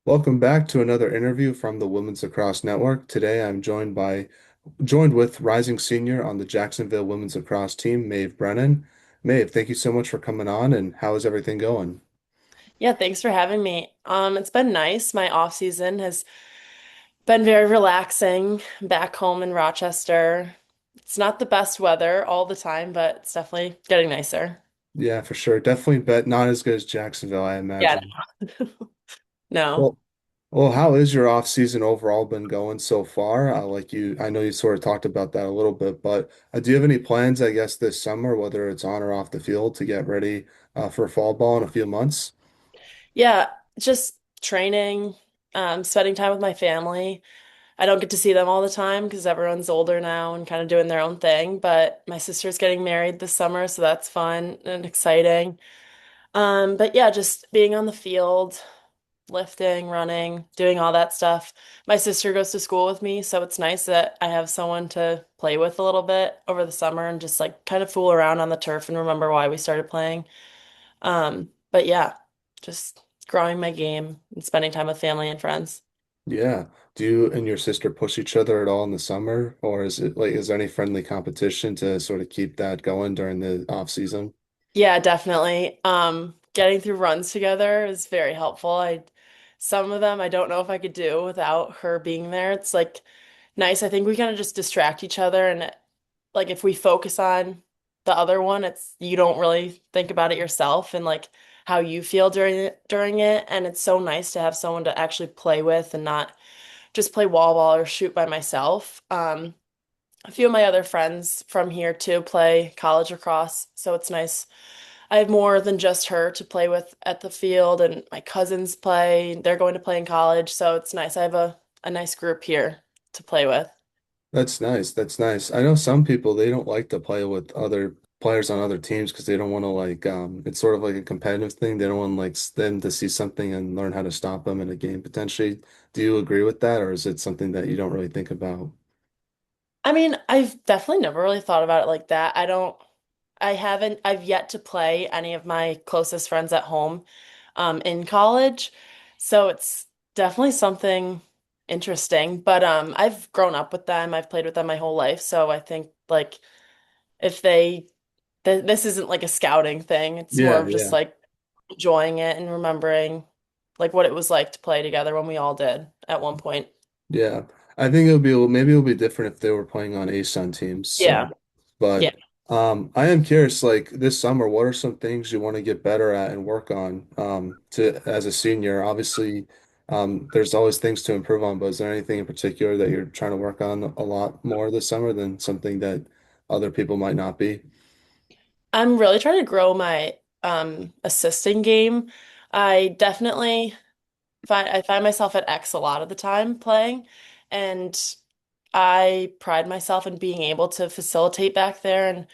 Welcome back to another interview from the Women's Lacrosse Network. Today I'm joined with rising senior on the Jacksonville Women's Lacrosse team, Maeve Brennan. Maeve, thank you so much for coming on, and how is everything going? Yeah, thanks for having me. It's been nice. My off season has been very relaxing back home in Rochester. It's not the best weather all the time, but it's definitely getting nicer. Yeah, for sure. Definitely bet not as good as Jacksonville, I Yeah, imagine. no. Well, well, how is your off season overall been going so far? I know you sort of talked about that a little bit, but do you have any plans, I guess, this summer, whether it's on or off the field, to get ready for fall ball in a few months? Yeah, just training, spending time with my family. I don't get to see them all the time because everyone's older now and kind of doing their own thing, but my sister's getting married this summer, so that's fun and exciting. But yeah, just being on the field, lifting, running, doing all that stuff. My sister goes to school with me, so it's nice that I have someone to play with a little bit over the summer and just like kind of fool around on the turf and remember why we started playing. But yeah, just growing my game and spending time with family and friends. Yeah. Do you and your sister push each other at all in the summer, or is there any friendly competition to sort of keep that going during the off season? Yeah, definitely. Getting through runs together is very helpful. Some of them I don't know if I could do without her being there. It's like nice. I think we kind of just distract each other and like if we focus on the other one, it's you don't really think about it yourself and like how you feel during it. And it's so nice to have someone to actually play with and not just play wall ball or shoot by myself. A few of my other friends from here too play college lacrosse, so it's nice. I have more than just her to play with at the field, and my cousins play. They're going to play in college, so it's nice. I have a nice group here to play with. That's nice. That's nice. I know some people they don't like to play with other players on other teams because they don't want to it's sort of like a competitive thing. They don't want them to see something and learn how to stop them in a game potentially. Do you agree with that, or is it something that you don't really think about? I mean, I've definitely never really thought about it like that. I've yet to play any of my closest friends at home, in college. So it's definitely something interesting. But I've grown up with them. I've played with them my whole life. So I think like if this isn't like a scouting thing. It's more Yeah, of just yeah. like enjoying it and remembering like what it was like to play together when we all did at one point. Yeah. I think maybe it'll be different if they were playing on ASUN teams. Yeah. Yeah. But I am curious, like this summer, what are some things you want to get better at and work on to as a senior? Obviously, there's always things to improve on, but is there anything in particular that you're trying to work on a lot more this summer than something that other people might not be? I'm really trying to grow my assisting game. I definitely I find myself at X a lot of the time playing, and I pride myself in being able to facilitate back there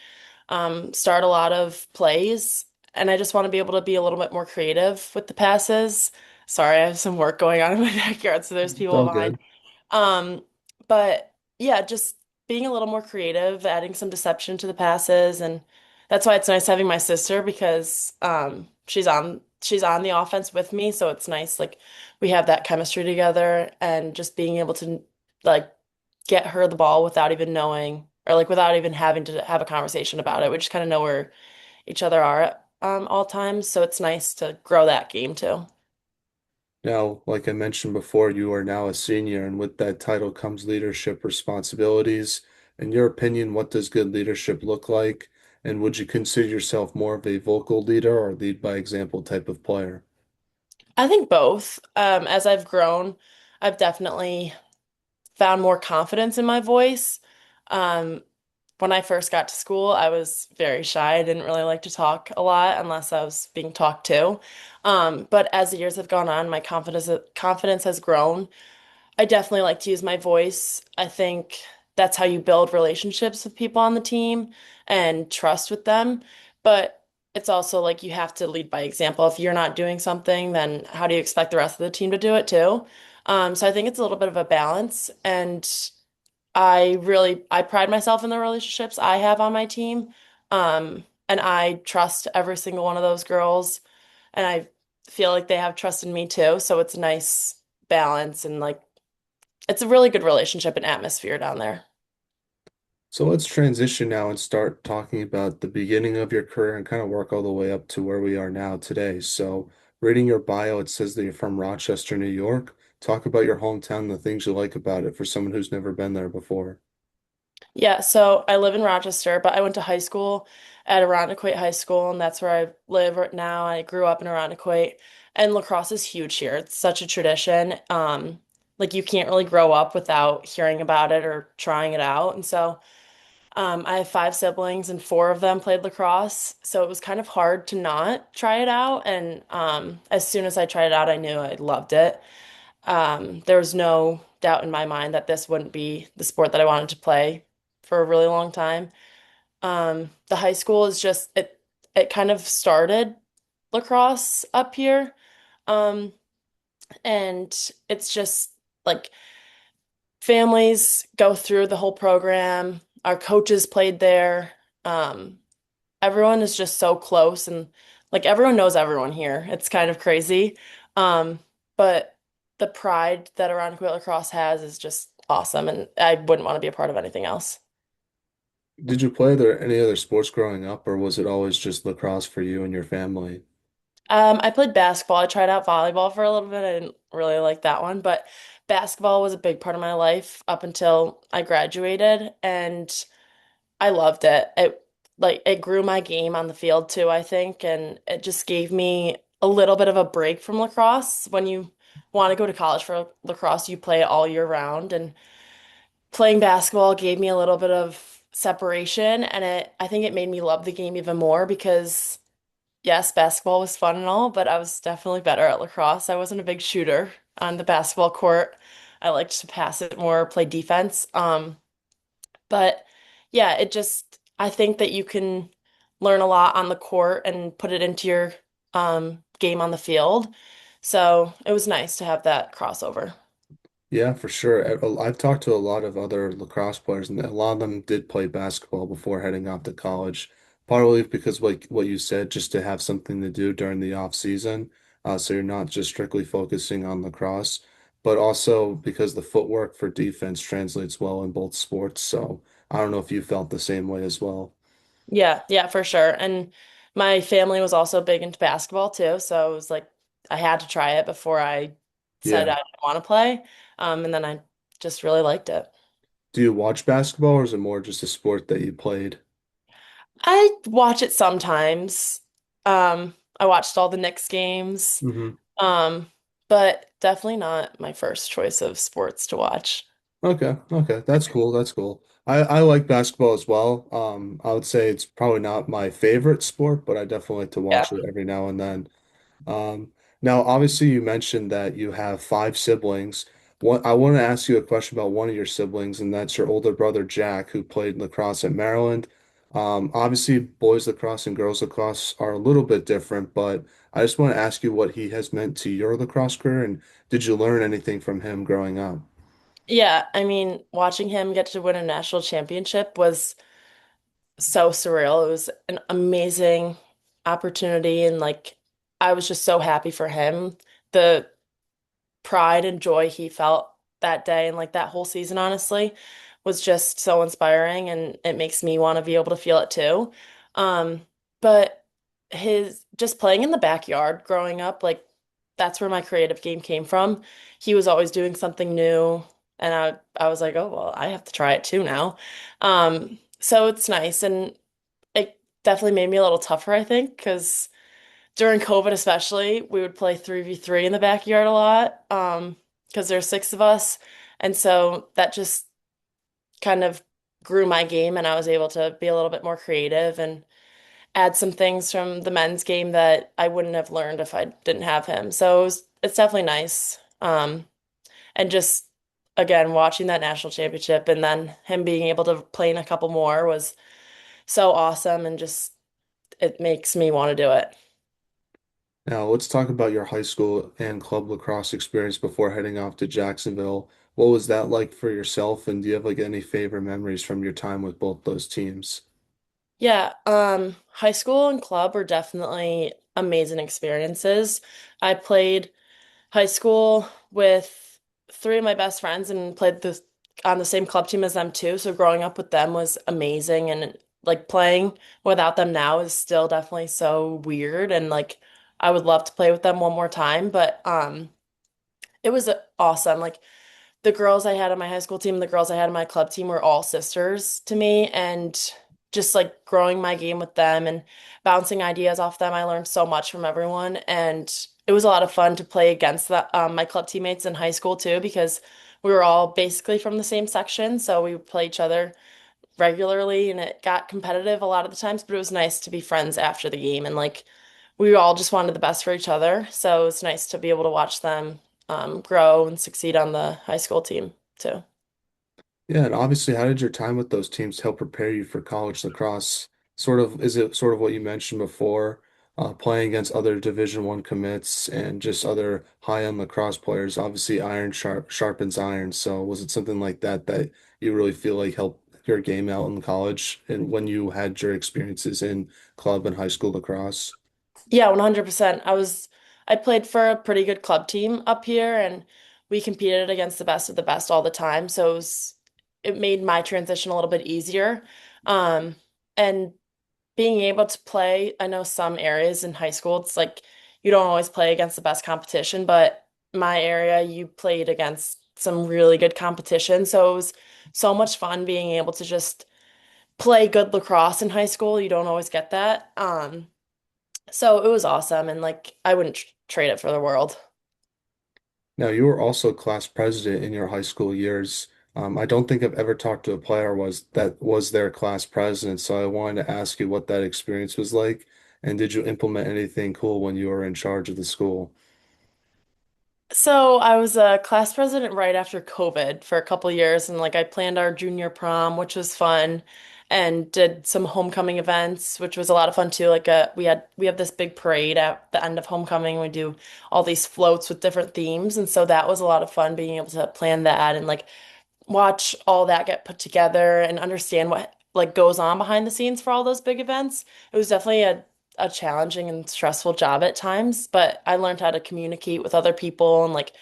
and start a lot of plays. And I just want to be able to be a little bit more creative with the passes. Sorry, I have some work going on in my backyard, so there's It's people all behind. good. Um, but yeah, just being a little more creative, adding some deception to the passes, and that's why it's nice having my sister because she's on the offense with me, so it's nice like we have that chemistry together and just being able to like get her the ball without even knowing or like without even having to have a conversation about it. We just kind of know where each other are at all times, so it's nice to grow that game too. Now, like I mentioned before, you are now a senior, and with that title comes leadership responsibilities. In your opinion, what does good leadership look like? And would you consider yourself more of a vocal leader or lead by example type of player? I think both. As I've grown, I've definitely found more confidence in my voice. Um, when I first got to school, I was very shy. I didn't really like to talk a lot unless I was being talked to. But as the years have gone on, my confidence has grown. I definitely like to use my voice. I think that's how you build relationships with people on the team and trust with them. But it's also like you have to lead by example. If you're not doing something, then how do you expect the rest of the team to do it too? So I think it's a little bit of a balance, and I pride myself in the relationships I have on my team. And I trust every single one of those girls, and I feel like they have trust in me too. So it's nice. balance and like it's a really good relationship and atmosphere down there. So let's transition now and start talking about the beginning of your career and kind of work all the way up to where we are now today. So, reading your bio, it says that you're from Rochester, New York. Talk about your hometown and the things you like about it for someone who's never been there before. Yeah, so I live in Rochester, but I went to high school at Irondequoit High School, and that's where I live right now. I grew up in Irondequoit, and lacrosse is huge here. It's such a tradition. Like you can't really grow up without hearing about it or trying it out. And so, I have five siblings, and four of them played lacrosse, so it was kind of hard to not try it out. And as soon as I tried it out, I knew I loved it. There was no doubt in my mind that this wouldn't be the sport that I wanted to play for a really long time. The high school is just it kind of started lacrosse up here. Um, and it's just like families go through the whole program. Our coaches played there. Um, Everyone is just so close and like everyone knows everyone here. It's kind of crazy. Um, but the pride that Irondequoit Lacrosse has is just awesome, and I wouldn't want to be a part of anything else. Did you play there any other sports growing up, or was it always just lacrosse for you and your family? I played basketball. I tried out volleyball for a little bit. I didn't really like that one, but basketball was a big part of my life up until I graduated, and I loved it. It grew my game on the field too, I think, and it just gave me a little bit of a break from lacrosse. When you want to go to college for lacrosse, you play it all year round, and playing basketball gave me a little bit of separation, and I think it made me love the game even more because yes, basketball was fun and all, but I was definitely better at lacrosse. I wasn't a big shooter on the basketball court. I liked to pass it more, play defense. But yeah, I think that you can learn a lot on the court and put it into your game on the field. So it was nice to have that crossover. Yeah, for sure. I've talked to a lot of other lacrosse players, and a lot of them did play basketball before heading off to college. Partly because like what you said, just to have something to do during the off season, so you're not just strictly focusing on lacrosse, but also because the footwork for defense translates well in both sports. So I don't know if you felt the same way as well. Yeah, yeah, for sure. And my family was also big into basketball too, so it was like I had to try it before I said Yeah. I didn't want to play. And then I just really liked it. Do you watch basketball, or is it more just a sport that you played? I watch it sometimes. I watched all the Knicks games. Hmm. Um, but definitely not my first choice of sports to watch. Okay, okay, that's cool. That's cool. I like basketball as well. I would say it's probably not my favorite sport, but I definitely like to Yeah. watch it every now and then. Um, Now, obviously, you mentioned that you have five siblings. I want to ask you a question about one of your siblings, and that's your older brother Jack, who played lacrosse at Maryland. Obviously, boys lacrosse and girls lacrosse are a little bit different, but I just want to ask you what he has meant to your lacrosse career, and did you learn anything from him growing up? Yeah, I mean, watching him get to win a national championship was so surreal. It was an amazing opportunity and like I was just so happy for him. The pride and joy he felt that day and like that whole season, honestly, was just so inspiring and it makes me want to be able to feel it too. But his just playing in the backyard growing up, like that's where my creative game came from. He was always doing something new and I was like, oh well, I have to try it too now. So it's nice and it definitely made me a little tougher, I think, because during COVID especially, we would play 3v3 in the backyard a lot, because there's six of us. And so that just kind of grew my game and I was able to be a little bit more creative and add some things from the men's game that I wouldn't have learned if I didn't have him. So it's definitely nice. And just again, watching that national championship and then him being able to play in a couple more was so awesome and just it makes me want to do it. Now, let's talk about your high school and club lacrosse experience before heading off to Jacksonville. What was that like for yourself, and do you have like any favorite memories from your time with both those teams? Yeah, high school and club were definitely amazing experiences. I played high school with three of my best friends and played on the same club team as them too. So growing up with them was amazing, and like playing without them now is still definitely so weird, and like I would love to play with them one more time, but it was awesome. Like the girls I had on my high school team, the girls I had on my club team were all sisters to me, and just like growing my game with them and bouncing ideas off them, I learned so much from everyone, and it was a lot of fun to play against my club teammates in high school too, because we were all basically from the same section, so we would play each other regularly, and it got competitive a lot of the times, but it was nice to be friends after the game, and like we all just wanted the best for each other. So it's nice to be able to watch them grow and succeed on the high school team too. Yeah, and obviously, how did your time with those teams help prepare you for college lacrosse? Sort of, is it sort of what you mentioned before, playing against other Division One commits and just other high-end lacrosse players? Obviously, iron sharpens iron. So, was it something like that that you really feel like helped your game out in college and when you had your experiences in club and high school lacrosse? Yeah, 100%. I played for a pretty good club team up here, and we competed against the best of the best all the time. So it made my transition a little bit easier. Um, and being able to play, I know some areas in high school, it's like you don't always play against the best competition, but my area, you played against some really good competition. So it was so much fun being able to just play good lacrosse in high school. You don't always get that. So it was awesome, and like I wouldn't trade it for the world. Now, you were also class president in your high school years. I don't think I've ever talked to a player that was their class president, so I wanted to ask you what that experience was like, and did you implement anything cool when you were in charge of the school? So I was a class president right after COVID for a couple years, and like I planned our junior prom, which was fun, and did some homecoming events, which was a lot of fun too. Like we have this big parade at the end of homecoming. We do all these floats with different themes, and so that was a lot of fun being able to plan that and like watch all that get put together and understand what like goes on behind the scenes for all those big events. It was definitely a challenging and stressful job at times, but I learned how to communicate with other people and like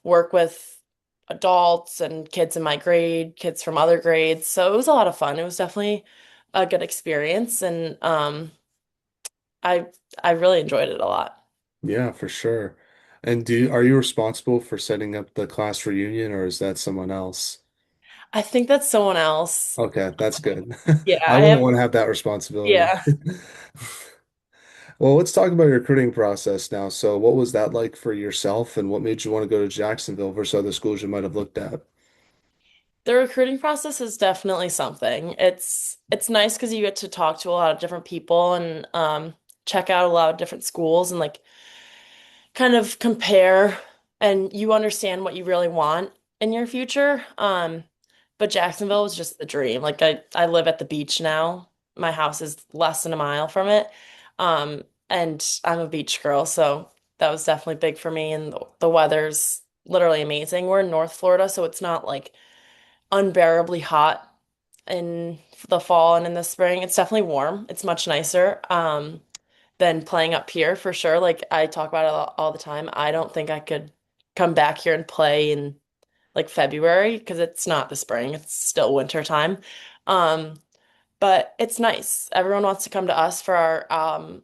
work with adults and kids in my grade, kids from other grades. So it was a lot of fun. It was definitely a good experience, and I I really enjoyed it a lot. Yeah, for sure. And are you responsible for setting up the class reunion, or is that someone else? I think that's someone else. Okay, that's good. Yeah, I I wouldn't have want to have that responsibility. yeah. Well, let's talk about your recruiting process now. So, what was that like for yourself, and what made you want to go to Jacksonville versus other schools you might have looked at? The recruiting process is definitely something. It's nice because you get to talk to a lot of different people and check out a lot of different schools and like kind of compare, and you understand what you really want in your future. But Jacksonville was just the dream. Like I live at the beach now. My house is less than a mile from it. And I'm a beach girl, so that was definitely big for me. And the weather's literally amazing. We're in North Florida, so it's not like unbearably hot in the fall and in the spring. It's definitely warm. It's much nicer than playing up here for sure. Like I talk about it all the time. I don't think I could come back here and play in like February because it's not the spring. It's still winter time. Um, but it's nice. Everyone wants to come to us for our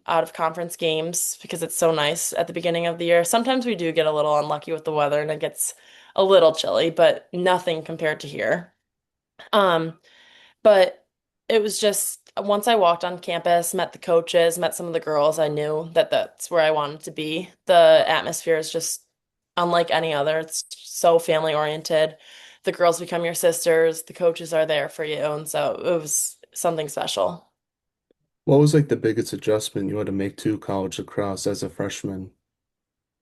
out of conference games because it's so nice at the beginning of the year. Sometimes we do get a little unlucky with the weather and it gets a little chilly, but nothing compared to here. Um, but it was just once I walked on campus, met the coaches, met some of the girls, I knew that that's where I wanted to be. The atmosphere is just unlike any other. It's so family oriented. The girls become your sisters, the coaches are there for you, and so it was something special. What was like the biggest adjustment you had to make to college lacrosse as a freshman?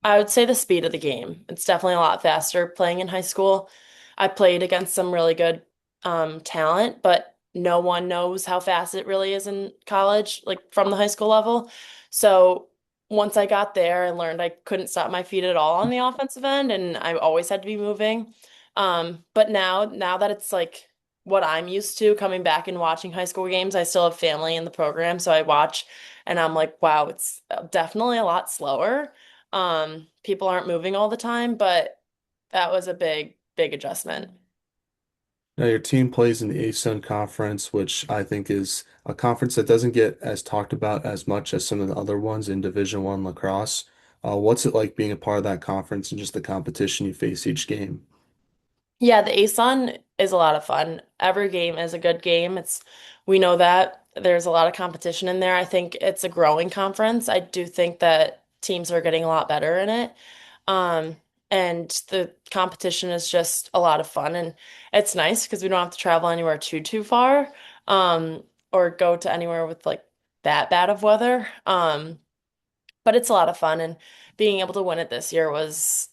I would say the speed of the game. It's definitely a lot faster playing in high school. I played against some really good talent, but no one knows how fast it really is in college, like from the high school level. So once I got there, I learned I couldn't stop my feet at all on the offensive end, and I always had to be moving. But now that it's like what I'm used to coming back and watching high school games, I still have family in the program, so I watch and I'm like, wow, it's definitely a lot slower. People aren't moving all the time, but that was a big adjustment. Now, your team plays in the ASUN conference, which I think is a conference that doesn't get as talked about as much as some of the other ones in Division One lacrosse. What's it like being a part of that conference and just the competition you face each game? Yeah, the ASUN is a lot of fun. Every game is a good game. We know that there's a lot of competition in there. I think it's a growing conference. I do think that teams are getting a lot better in it. Um, and the competition is just a lot of fun, and it's nice because we don't have to travel anywhere too far, or go to anywhere with like that bad of weather. But it's a lot of fun, and being able to win it this year was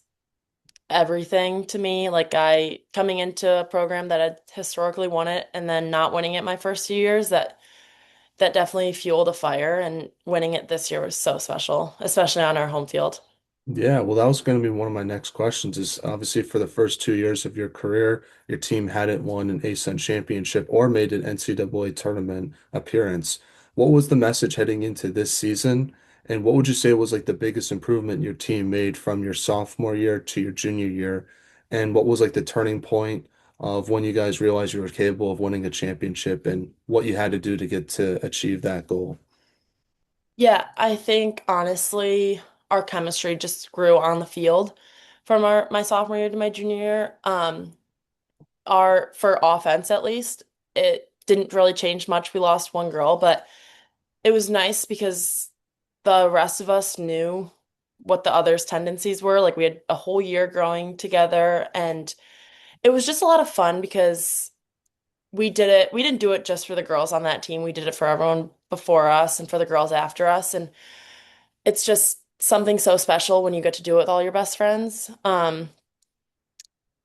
everything to me. Like I coming into a program that had historically won it and then not winning it my first few years, that definitely fueled a fire, and winning it this year was so special, especially on our home field. Yeah, well, that was going to be one of my next questions. Is obviously for the first 2 years of your career, your team hadn't won an ASUN championship or made an NCAA tournament appearance. What was the message heading into this season? And what would you say was like the biggest improvement your team made from your sophomore year to your junior year? And what was like the turning point of when you guys realized you were capable of winning a championship and what you had to do to get to achieve that goal? Yeah, I think honestly, our chemistry just grew on the field from our my sophomore year to my junior year. Our for offense at least, it didn't really change much. We lost one girl, but it was nice because the rest of us knew what the others' tendencies were. Like we had a whole year growing together, and it was just a lot of fun because we did it. We didn't do it just for the girls on that team. We did it for everyone before us and for the girls after us. And it's just something so special when you get to do it with all your best friends.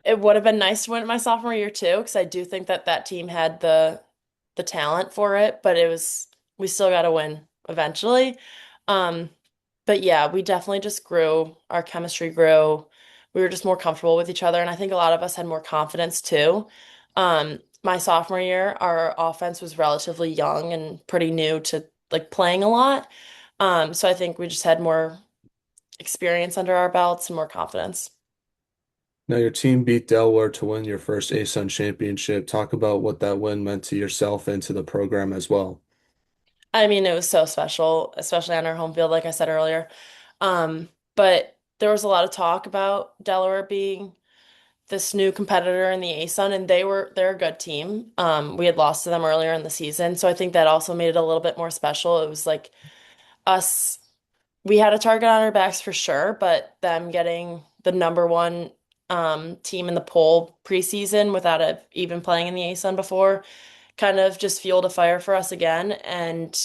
It would have been nice to win it my sophomore year too, because I do think that that team had the talent for it, but we still got to win eventually. Um, but yeah, we definitely just grew. Our chemistry grew. We were just more comfortable with each other, and I think a lot of us had more confidence too. My sophomore year, our offense was relatively young and pretty new to like playing a lot. So I think we just had more experience under our belts and more confidence. Now, your team beat Delaware to win your first ASUN championship. Talk about what that win meant to yourself and to the program as well. I mean, it was so special, especially on our home field, like I said earlier. But there was a lot of talk about Delaware being this new competitor in the ASUN, and they're a good team. We had lost to them earlier in the season, so I think that also made it a little bit more special. It was like us, we had a target on our backs for sure, but them getting the number one team in the poll preseason without even playing in the ASUN before kind of just fueled a fire for us again, and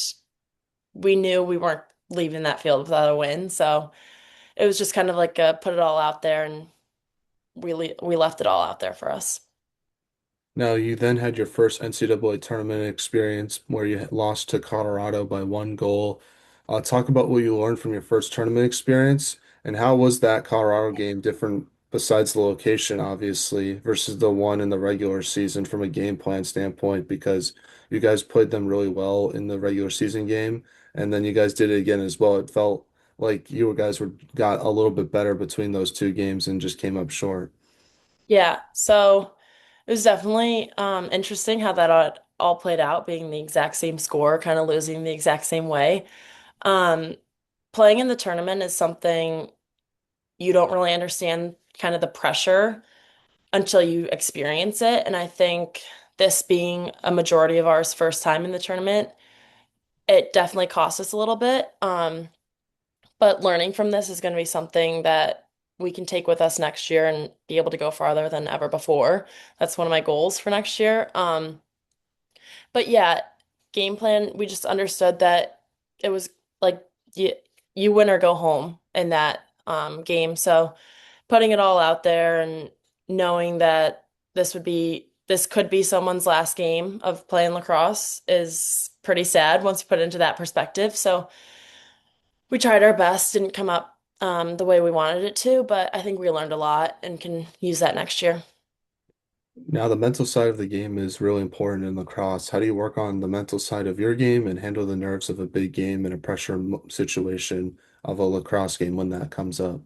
we knew we weren't leaving that field without a win. So it was just kind of like a put it all out there, and we left it all out there for us. Now, you then had your first NCAA tournament experience where you lost to Colorado by 1 goal. Talk about what you learned from your first tournament experience and how was that Colorado game different besides the location, obviously, versus the one in the regular season from a game plan standpoint, because you guys played them really well in the regular season game, and then you guys did it again as well. It felt like you guys were got a little bit better between those two games and just came up short. Yeah, so it was definitely interesting how that all played out, being the exact same score, kind of losing the exact same way. Um, Playing in the tournament is something you don't really understand kind of the pressure until you experience it. And I think this being a majority of ours first time in the tournament, it definitely cost us a little bit. But learning from this is going to be something that we can take with us next year and be able to go farther than ever before. That's one of my goals for next year. But yeah, game plan, we just understood that it was like you win or go home in that game. So putting it all out there and knowing that this could be someone's last game of playing lacrosse is pretty sad once you put it into that perspective. So we tried our best, didn't come up the way we wanted it to, but I think we learned a lot and can use that next year. Now, the mental side of the game is really important in lacrosse. How do you work on the mental side of your game and handle the nerves of a big game in a pressure situation of a lacrosse game when that comes up.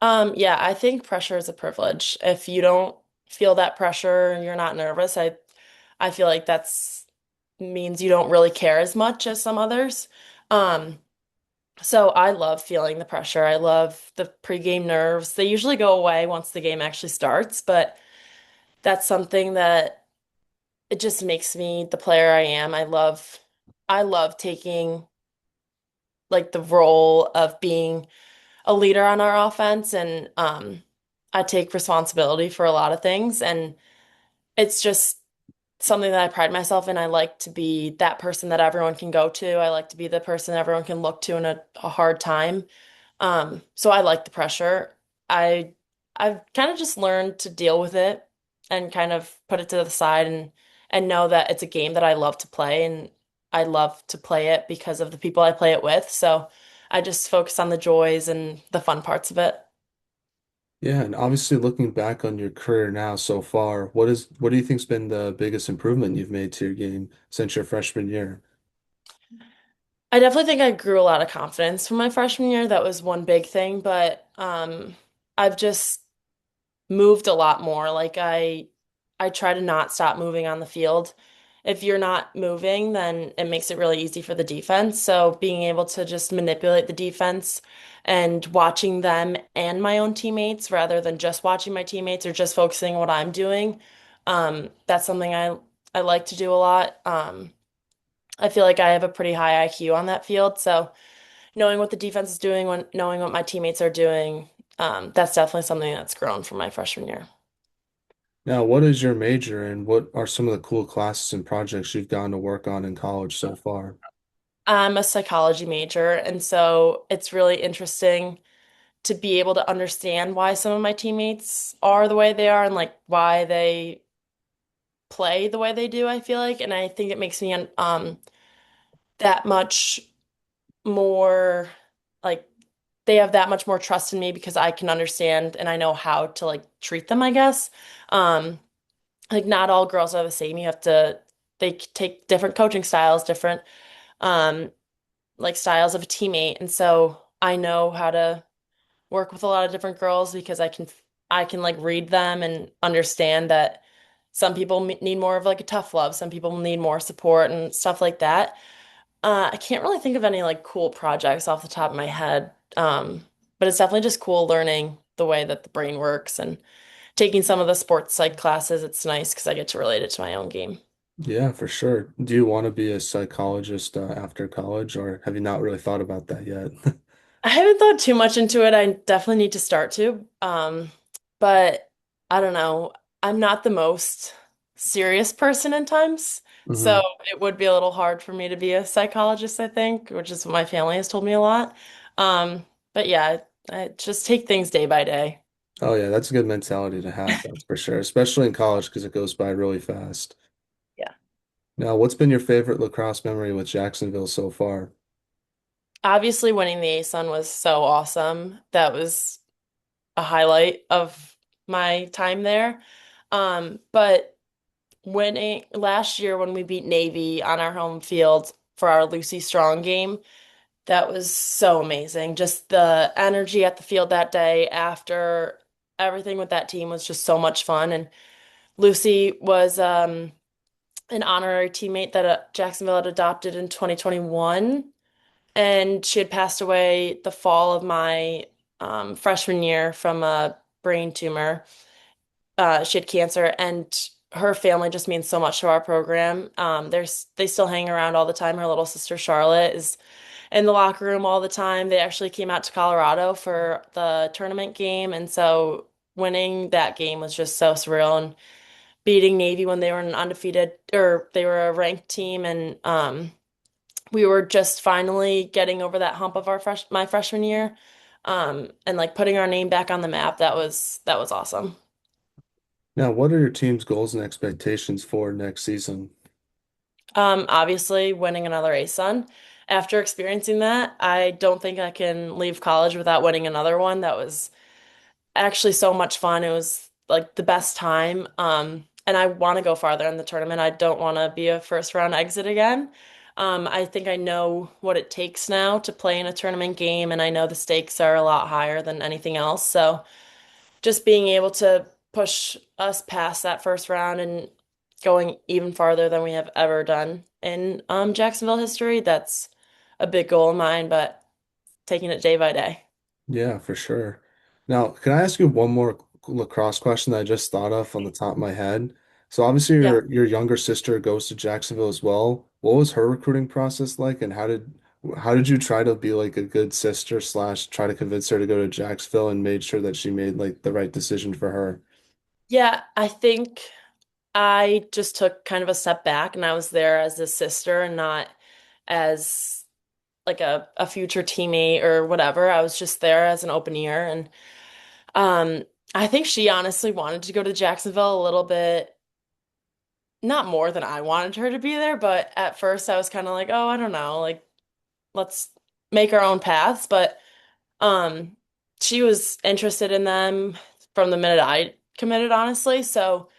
Yeah, I think pressure is a privilege. If you don't feel that pressure and you're not nervous, I feel like that's means you don't really care as much as some others. Um, so I love feeling the pressure. I love the pregame nerves. They usually go away once the game actually starts, but that's something that it just makes me the player I am. I love taking like the role of being a leader on our offense and I take responsibility for a lot of things and it's just something that I pride myself in. I like to be that person that everyone can go to. I like to be the person everyone can look to in a hard time. So I like the pressure. I I've kind of just learned to deal with it and kind of put it to the side and know that it's a game that I love to play and I love to play it because of the people I play it with. So I just focus on the joys and the fun parts of it. Yeah, and obviously looking back on your career now so far, what do you think's been the biggest improvement you've made to your game since your freshman year? I definitely think I grew a lot of confidence from my freshman year. That was one big thing, but I've just moved a lot more. I try to not stop moving on the field. If you're not moving, then it makes it really easy for the defense. So being able to just manipulate the defense and watching them and my own teammates rather than just watching my teammates or just focusing on what I'm doing, that's something I like to do a lot. I feel like I have a pretty high IQ on that field, so knowing what the defense is doing, when knowing what my teammates are doing, that's definitely something that's grown from my freshman year. Now, what is your major and what are some of the cool classes and projects you've gone to work on in college so far? I'm a psychology major, and so it's really interesting to be able to understand why some of my teammates are the way they are and like why they play the way they do, I feel like. And I think it makes me that much more like they have that much more trust in me because I can understand and I know how to like treat them, I guess. Um, like not all girls are the same. They take different coaching styles, different um like styles of a teammate. And so I know how to work with a lot of different girls because I can like read them and understand that some people need more of like a tough love, some people need more support and stuff like that. I can't really think of any like cool projects off the top of my head. But it's definitely just cool learning the way that the brain works and taking some of the sports psych classes. It's nice because I get to relate it to my own game. Yeah, for sure. Do you want to be a psychologist after college, or have you not really thought about that yet? I haven't thought too much into it. I definitely need to start to. But I don't know. I'm not the most serious person in times. So hmm it would be a little hard for me to be a psychologist, I think, which is what my family has told me a lot. But yeah, I just take things day by day. Oh yeah, that's a good mentality to have, that's for sure, especially in college because it goes by really fast. Yeah. Now, what's been your favorite lacrosse memory with Jacksonville so far? Obviously, winning the ASUN was so awesome. That was a highlight of my time there. But winning last year when we beat Navy on our home field for our Lucy Strong game, that was so amazing. Just the energy at the field that day after everything with that team was just so much fun. And Lucy was an honorary teammate that Jacksonville had adopted in 2021. And she had passed away the fall of my freshman year from a brain tumor. She had cancer, and her family just means so much to our program. They still hang around all the time. Her little sister Charlotte is in the locker room all the time. They actually came out to Colorado for the tournament game, and so winning that game was just so surreal. And beating Navy when they were an undefeated or they were a ranked team, and we were just finally getting over that hump of my freshman year, and like putting our name back on the map. That was awesome. Now, what are your team's goals and expectations for next season? Obviously, winning another ASUN. After experiencing that, I don't think I can leave college without winning another one. That was actually so much fun. It was like the best time. And I want to go farther in the tournament. I don't want to be a first round exit again. I think I know what it takes now to play in a tournament game, and I know the stakes are a lot higher than anything else. So just being able to push us past that first round and going even farther than we have ever done in Jacksonville history, that's a big goal of mine, but taking it day by day. Yeah, for sure. Now, can I ask you one more lacrosse question that I just thought of on the top of my head? So obviously Yeah. your younger sister goes to Jacksonville as well. What was her recruiting process like, and how did you try to be like a good sister slash try to convince her to go to Jacksonville and made sure that she made like the right decision for her? Yeah, I think I just took kind of a step back and I was there as a sister and not as like a future teammate or whatever. I was just there as an open ear. And um, I think she honestly wanted to go to Jacksonville a little bit, not more than I wanted her to be there, but at first I was kind of like, oh, I don't know, like let's make our own paths. But um, she was interested in them from the minute I committed, honestly. So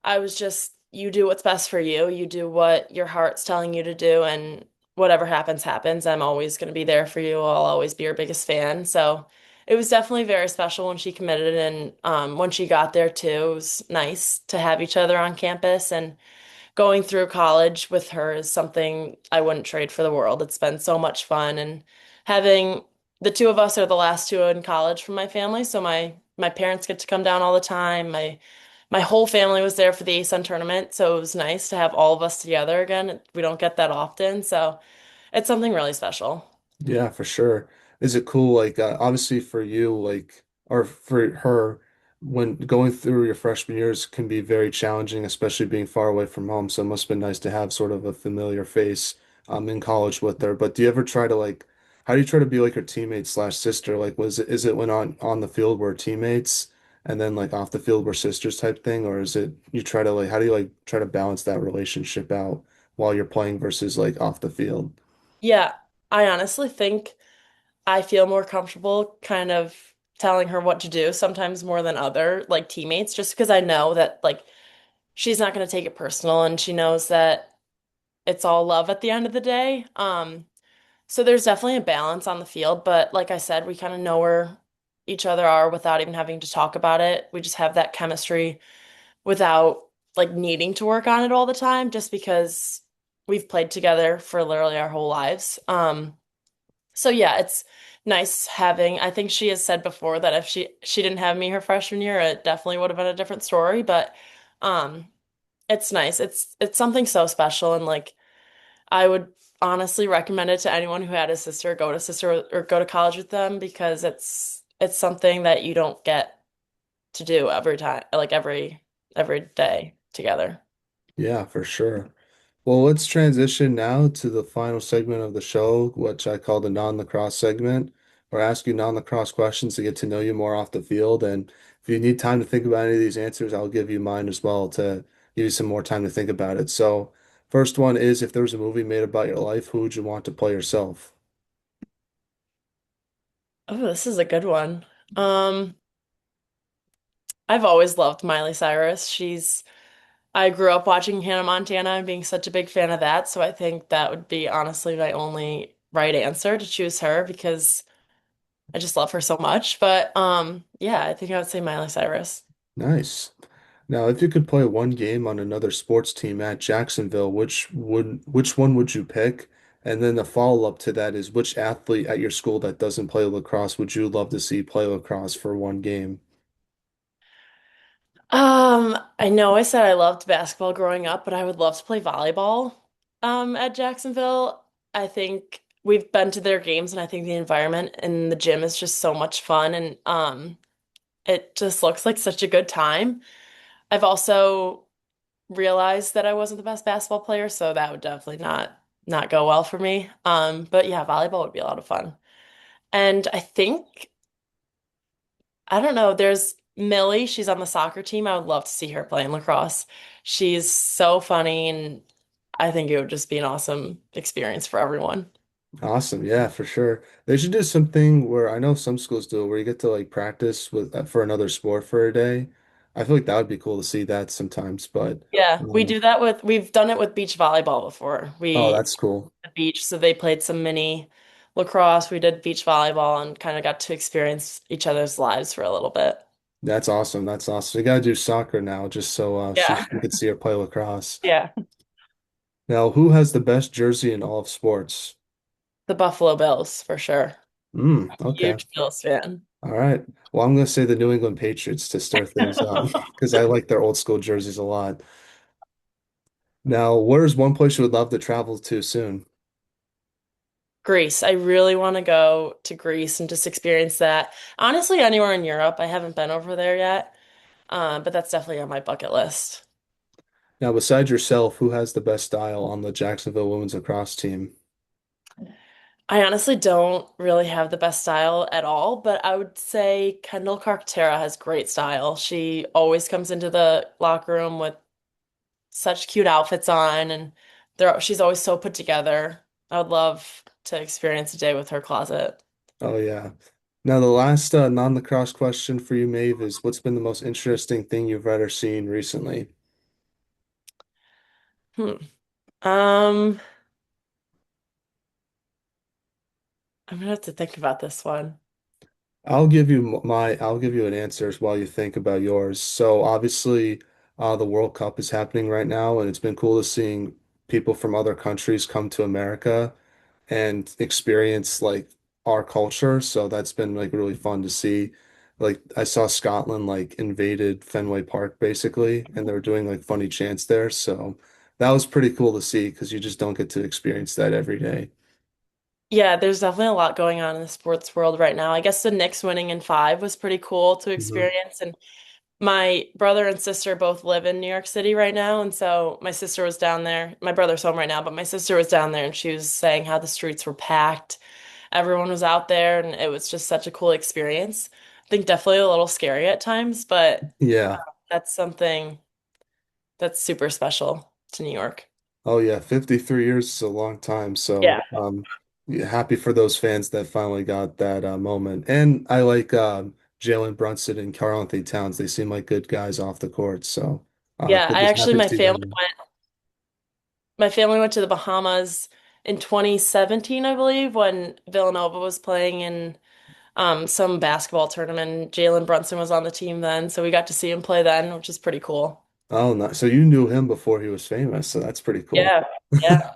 I was just, you do what's best for you. You do what your heart's telling you to do, and whatever happens, happens. I'm always going to be there for you. I'll always be your biggest fan. So it was definitely very special when she committed, and when she got there too, it was nice to have each other on campus. And going through college with her is something I wouldn't trade for the world. It's been so much fun, and having the two of us are the last two in college from my family, so my parents get to come down all the time. My whole family was there for the ASUN tournament, so it was nice to have all of us together again. We don't get that often, so it's something really special. Yeah, for sure. Is it cool, like, obviously for you, like, or for her, when going through your freshman years can be very challenging, especially being far away from home. So it must have been nice to have sort of a familiar face, in college with her. But do you ever try to like, how do you try to be like her teammate slash sister? Like, is it when on the field we're teammates and then like off the field we're sisters type thing? Or is it you try to like, how do you like try to balance that relationship out while you're playing versus like off the field? Yeah, I honestly think I feel more comfortable kind of telling her what to do sometimes more than other like teammates, just because I know that like she's not going to take it personal and she knows that it's all love at the end of the day. So there's definitely a balance on the field, but like I said, we kind of know where each other are without even having to talk about it. We just have that chemistry without like needing to work on it all the time, just because we've played together for literally our whole lives. So yeah, it's nice having, I think she has said before that if she didn't have me her freshman year, it definitely would have been a different story, but um it's nice. It's something so special, and like I would honestly recommend it to anyone who had a sister, go to sister or go to college with them, because it's something that you don't get to do every time, like every day together. Yeah, for sure. Well, let's transition now to the final segment of the show, which I call the non-lacrosse segment, where I ask you non-lacrosse questions to get to know you more off the field. And if you need time to think about any of these answers, I'll give you mine as well to give you some more time to think about it. So, first one is if there was a movie made about your life, who would you want to play yourself? Oh, this is a good one. Um, I've always loved Miley Cyrus. I grew up watching Hannah Montana and being such a big fan of that, so I think that would be honestly my only right answer, to choose her, because I just love her so much. But yeah, I think I would say Miley Cyrus. Nice. Now, if you could play one game on another sports team at Jacksonville, which one would you pick? And then the follow-up to that is which athlete at your school that doesn't play lacrosse would you love to see play lacrosse for one game? I know I said I loved basketball growing up, but I would love to play volleyball at Jacksonville. I think we've been to their games, and I think the environment in the gym is just so much fun, and it just looks like such a good time. I've also realized that I wasn't the best basketball player, so that would definitely not go well for me. But yeah, volleyball would be a lot of fun. And I think I don't know, there's Millie, she's on the soccer team. I would love to see her playing lacrosse. She's so funny, and I think it would just be an awesome experience for everyone. Awesome. Yeah, for sure. They should do something where I know some schools do it, where you get to like practice with for another sport for a day. I feel like that would be cool to see that sometimes, but Yeah, um, we've done it with beach volleyball before. oh, We that's cool. the beach, so they played some mini lacrosse. We did beach volleyball and kind of got to experience each other's lives for a little bit. That's awesome. That's awesome. We gotta do soccer now just so Yeah. we could see her play lacrosse. Yeah. Now, who has the best jersey in all of sports? The Buffalo Bills for sure. Okay. Huge Bills fan. All right. Well, I'm gonna say the New England Patriots to stir things up because I like their old school jerseys a lot. Now, where's one place you would love to travel to soon? Greece. I really want to go to Greece and just experience that. Honestly, anywhere in Europe. I haven't been over there yet, but that's definitely on my bucket list. Now, besides yourself, who has the best style on the Jacksonville women's lacrosse team? I honestly don't really have the best style at all, but I would say Kendall Cartera has great style. She always comes into the locker room with such cute outfits on, and she's always so put together. I would love to experience a day with her closet. Oh yeah. Now, the last non-lacrosse question for you, Maeve, is what's been the most interesting thing you've read or seen recently? Hmm. Um, I'm gonna have to think about this one. I'll give you an answer while you think about yours. So obviously, the World Cup is happening right now, and it's been cool to seeing people from other countries come to America and experience like our culture. So that's been like really fun to see. Like I saw Scotland like invaded Fenway Park basically, and they were doing like funny chants there. So that was pretty cool to see because you just don't get to experience that every day. Yeah, there's definitely a lot going on in the sports world right now. I guess the Knicks winning in five was pretty cool to Hmm. experience. And my brother and sister both live in New York City right now. And so my sister was down there. My brother's home right now, but my sister was down there and she was saying how the streets were packed. Everyone was out there and it was just such a cool experience. I think definitely a little scary at times, but Yeah. that's something that's super special to New York. Oh yeah, 53 years is a long time. Yeah. So yeah, happy for those fans that finally got that moment. And I like Jalen Brunson and Karl Anthony Towns. They seem like good guys off the court. So Yeah, I actually happy to see them. my family went to the Bahamas in 2017, I believe, when Villanova was playing in some basketball tournament. Jalen Brunson was on the team then, so we got to see him play then, which is pretty cool. Oh, no. So you knew him before he was famous. So that's pretty cool. Yeah, yeah.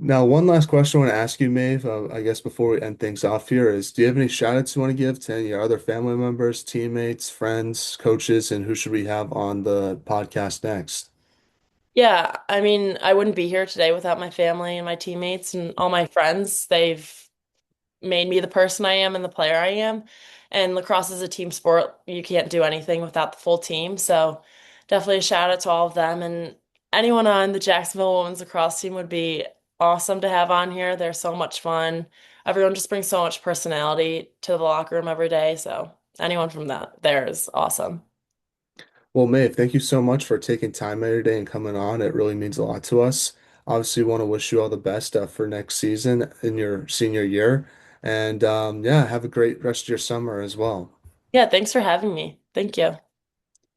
Now, one last question I want to ask you, Maeve, I guess before we end things off here is, do you have any shout outs you want to give to any of your other family members, teammates, friends, coaches, and who should we have on the podcast next? Yeah, I mean, I wouldn't be here today without my family and my teammates and all my friends. They've made me the person I am and the player I am. And lacrosse is a team sport. You can't do anything without the full team. So definitely a shout out to all of them. And anyone on the Jacksonville women's lacrosse team would be awesome to have on here. They're so much fun. Everyone just brings so much personality to the locker room every day. So anyone from that there is awesome. Well, Maeve, thank you so much for taking time out of your day and coming on. It really means a lot to us. Obviously, want to wish you all the best for next season in your senior year. And yeah, have a great rest of your summer as well. Yeah, thanks for having me. Thank you.